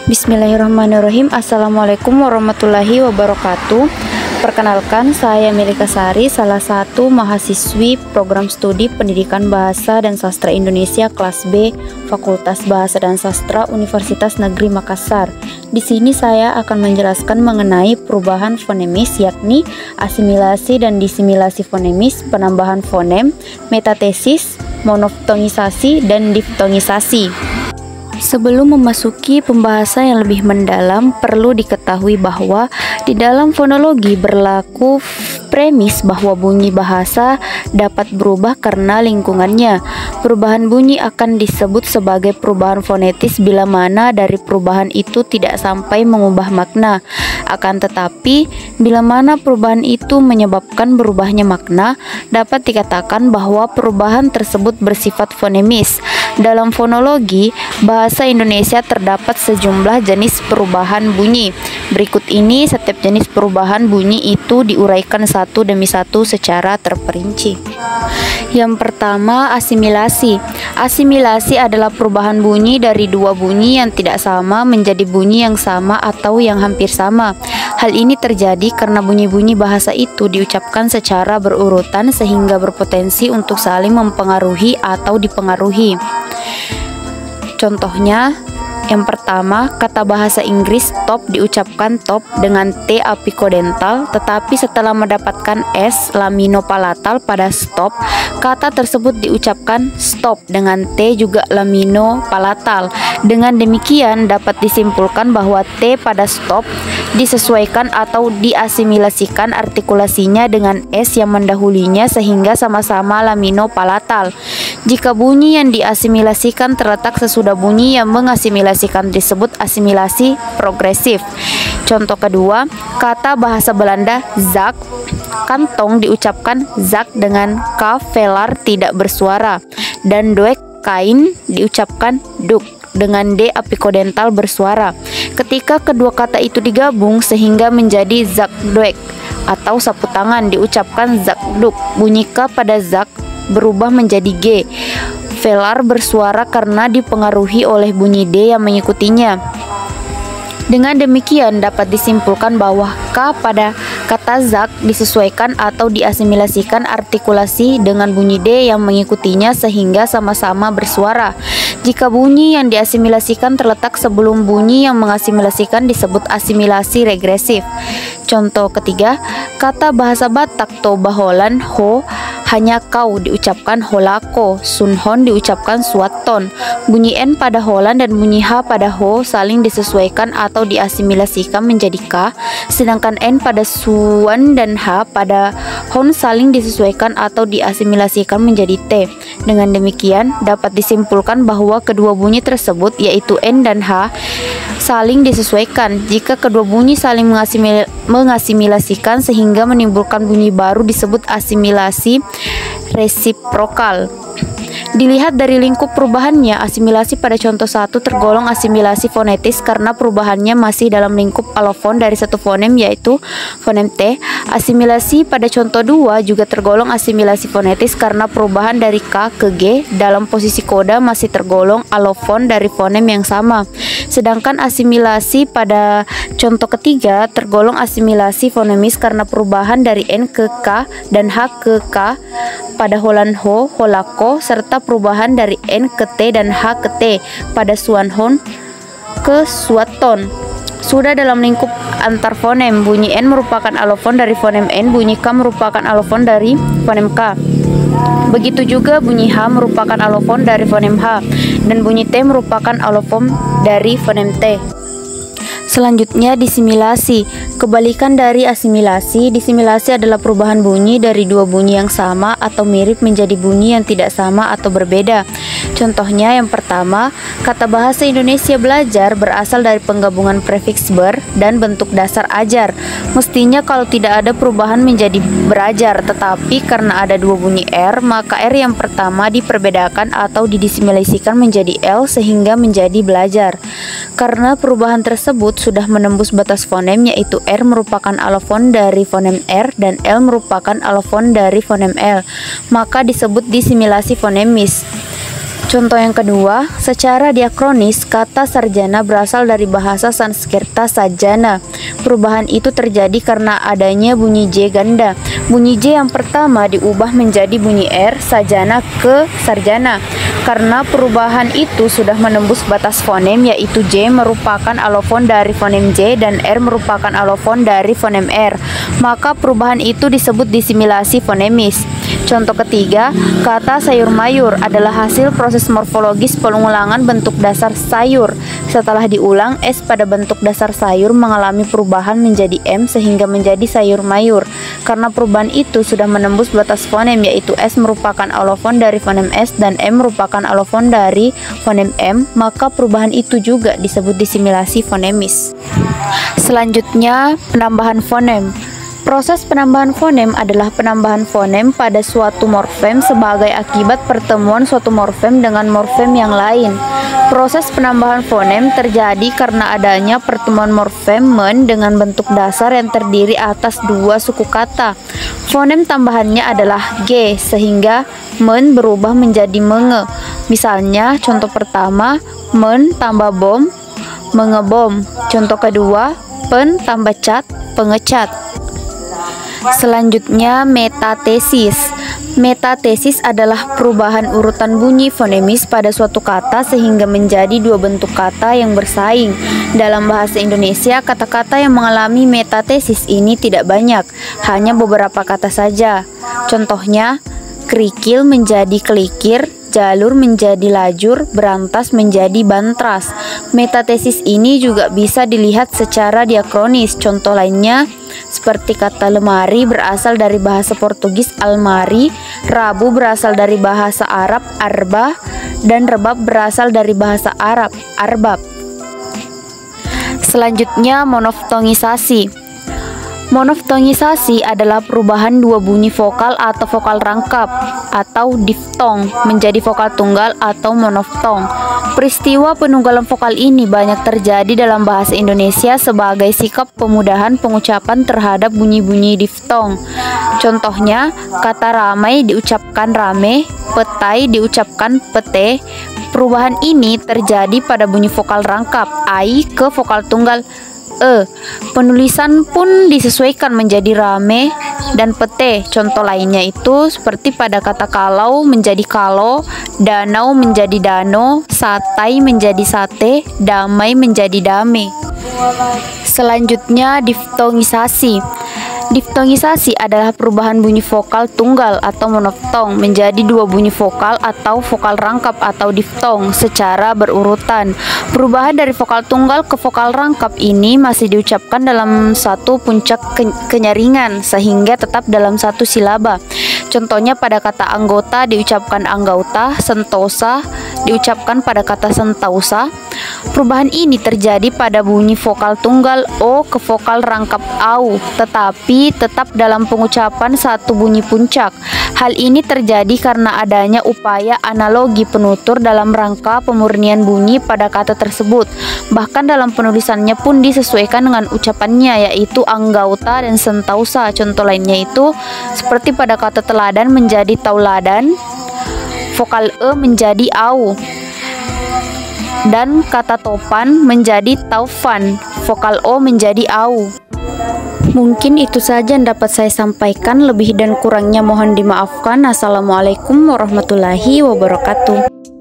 Bismillahirrahmanirrahim. Assalamualaikum warahmatullahi wabarakatuh. Perkenalkan, saya Melika Sari, salah satu mahasiswi program studi Pendidikan Bahasa dan Sastra Indonesia kelas B, Fakultas Bahasa dan Sastra Universitas Negeri Makassar. Di sini saya akan menjelaskan mengenai perubahan fonemis, yakni asimilasi dan disimilasi fonemis, penambahan fonem, metatesis, monoftongisasi, dan diftongisasi. Sebelum memasuki pembahasan yang lebih mendalam, perlu diketahui bahwa di dalam fonologi berlaku premis bahwa bunyi bahasa dapat berubah karena lingkungannya. Perubahan bunyi akan disebut sebagai perubahan fonetis bila mana dari perubahan itu tidak sampai mengubah makna. Akan tetapi, bila mana perubahan itu menyebabkan berubahnya makna, dapat dikatakan bahwa perubahan tersebut bersifat fonemis. Dalam fonologi bahasa Indonesia terdapat sejumlah jenis perubahan bunyi. Berikut ini setiap jenis perubahan bunyi itu diuraikan satu demi satu secara terperinci. Yang pertama, asimilasi. Asimilasi adalah perubahan bunyi dari dua bunyi yang tidak sama menjadi bunyi yang sama atau yang hampir sama. Hal ini terjadi karena bunyi-bunyi bahasa itu diucapkan secara berurutan sehingga berpotensi untuk saling mempengaruhi atau dipengaruhi. Contohnya, yang pertama, kata bahasa Inggris top diucapkan top dengan T apikodental, tetapi setelah mendapatkan S laminopalatal pada stop, kata tersebut diucapkan stop dengan T juga laminopalatal. Dengan demikian dapat disimpulkan bahwa T pada stop disesuaikan atau diasimilasikan artikulasinya dengan S yang mendahulinya sehingga sama-sama laminopalatal. Jika bunyi yang diasimilasikan terletak sesudah bunyi yang mengasimilasikan disebut asimilasi progresif. Contoh kedua, kata bahasa Belanda zak, kantong diucapkan zak dengan K velar tidak bersuara, dan doek kain diucapkan duk dengan D apikodental bersuara. Ketika kedua kata itu digabung sehingga menjadi zak doek atau sapu tangan diucapkan zak duk, bunyi K pada zak berubah menjadi G. Velar bersuara karena dipengaruhi oleh bunyi D yang mengikutinya. Dengan demikian dapat disimpulkan bahwa K pada kata zak disesuaikan atau diasimilasikan artikulasi dengan bunyi D yang mengikutinya sehingga sama-sama bersuara. Jika bunyi yang diasimilasikan terletak sebelum bunyi yang mengasimilasikan disebut asimilasi regresif. Contoh ketiga, kata bahasa Batak toba holan ho hanya kau diucapkan holako, sunhon diucapkan suaton. Bunyi N pada holan dan bunyi H pada ho saling disesuaikan atau diasimilasikan menjadi K, sedangkan N pada suan dan H pada hon saling disesuaikan atau diasimilasikan menjadi T. Dengan demikian dapat disimpulkan bahwa kedua bunyi tersebut yaitu N dan H saling disesuaikan. Jika kedua bunyi saling mengasimilasikan sehingga menimbulkan bunyi baru disebut asimilasi resiprokal. Dilihat dari lingkup perubahannya, asimilasi pada contoh 1 tergolong asimilasi fonetis karena perubahannya masih dalam lingkup alofon dari satu fonem yaitu fonem T. Asimilasi pada contoh 2 juga tergolong asimilasi fonetis karena perubahan dari K ke G dalam posisi koda masih tergolong alofon dari fonem yang sama. Sedangkan asimilasi pada contoh ketiga tergolong asimilasi fonemis karena perubahan dari N ke K dan H ke K pada holan ho, holako, serta perubahan dari N ke T dan H ke T pada suanhon ke suaton. Sudah dalam lingkup antar fonem, bunyi N merupakan alofon dari fonem N, bunyi K merupakan alofon dari fonem K. Begitu juga bunyi H merupakan alofon dari fonem H, dan bunyi T merupakan alofon dari fonem T. Selanjutnya, disimilasi. Kebalikan dari asimilasi, disimilasi adalah perubahan bunyi dari dua bunyi yang sama atau mirip menjadi bunyi yang tidak sama atau berbeda. Contohnya yang pertama, kata bahasa Indonesia belajar berasal dari penggabungan prefiks ber dan bentuk dasar ajar. Mestinya kalau tidak ada perubahan menjadi berajar, tetapi karena ada dua bunyi R, maka R yang pertama diperbedakan atau didisimilasikan menjadi L sehingga menjadi belajar. Karena perubahan tersebut sudah menembus batas fonem yaitu R merupakan alofon dari fonem R dan L merupakan alofon dari fonem L, maka disebut disimilasi fonemis. Contoh yang kedua, secara diakronis, kata sarjana berasal dari bahasa Sanskerta sajana. Perubahan itu terjadi karena adanya bunyi J ganda. Bunyi J yang pertama diubah menjadi bunyi R sajana ke sarjana. Karena perubahan itu sudah menembus batas fonem, yaitu J merupakan alofon dari fonem J dan R merupakan alofon dari fonem R, maka perubahan itu disebut disimilasi fonemis. Contoh ketiga, kata sayur mayur adalah hasil proses morfologis pengulangan bentuk dasar sayur. Setelah diulang, S pada bentuk dasar sayur mengalami perubahan menjadi M sehingga menjadi sayur mayur. Karena perubahan itu sudah menembus batas fonem, yaitu S merupakan alofon dari fonem S dan M merupakan alofon dari fonem M, maka perubahan itu juga disebut disimilasi fonemis. Selanjutnya, penambahan fonem. Proses penambahan fonem adalah penambahan fonem pada suatu morfem sebagai akibat pertemuan suatu morfem dengan morfem yang lain. Proses penambahan fonem terjadi karena adanya pertemuan morfem men dengan bentuk dasar yang terdiri atas dua suku kata. Fonem tambahannya adalah G, sehingga men berubah menjadi menge. Misalnya, contoh pertama, men tambah bom, mengebom. Contoh kedua, pen tambah cat, pengecat. Selanjutnya, metatesis. Metatesis adalah perubahan urutan bunyi fonemis pada suatu kata sehingga menjadi dua bentuk kata yang bersaing. Dalam bahasa Indonesia, kata-kata yang mengalami metatesis ini tidak banyak, hanya beberapa kata saja. Contohnya, kerikil menjadi kelikir, jalur menjadi lajur, berantas menjadi bantras. Metatesis ini juga bisa dilihat secara diakronis. Contoh lainnya, seperti kata lemari berasal dari bahasa Portugis almari, rabu berasal dari bahasa Arab arba, dan rebab berasal dari bahasa Arab arbab. Selanjutnya, monoftongisasi. Monoftongisasi adalah perubahan dua bunyi vokal atau vokal rangkap atau diftong menjadi vokal tunggal atau monoftong. Peristiwa penunggalan vokal ini banyak terjadi dalam bahasa Indonesia sebagai sikap pemudahan pengucapan terhadap bunyi-bunyi diftong. Contohnya, kata ramai diucapkan rame, petai diucapkan pete. Perubahan ini terjadi pada bunyi vokal rangkap ai ke vokal tunggal e. Penulisan pun disesuaikan menjadi rame dan pete. Contoh lainnya itu seperti pada kata kalau menjadi kalo, danau menjadi dano, satai menjadi sate, damai menjadi dame. Selanjutnya, diftongisasi. Diftongisasi adalah perubahan bunyi vokal tunggal atau monoftong menjadi dua bunyi vokal atau vokal rangkap atau diftong secara berurutan. Perubahan dari vokal tunggal ke vokal rangkap ini masih diucapkan dalam satu puncak kenyaringan sehingga tetap dalam satu silaba. Contohnya pada kata anggota diucapkan anggauta, sentosa diucapkan pada kata sentausa. Perubahan ini terjadi pada bunyi vokal tunggal O ke vokal rangkap AU, tetapi tetap dalam pengucapan satu bunyi puncak. Hal ini terjadi karena adanya upaya analogi penutur dalam rangka pemurnian bunyi pada kata tersebut. Bahkan dalam penulisannya pun disesuaikan dengan ucapannya, yaitu anggauta dan sentausa. Contoh lainnya itu seperti pada kata teladan menjadi tauladan, vokal E menjadi AU. Dan kata topan menjadi taufan, vokal O menjadi AU. Mungkin itu saja yang dapat saya sampaikan, lebih dan kurangnya mohon dimaafkan. Assalamualaikum warahmatullahi wabarakatuh.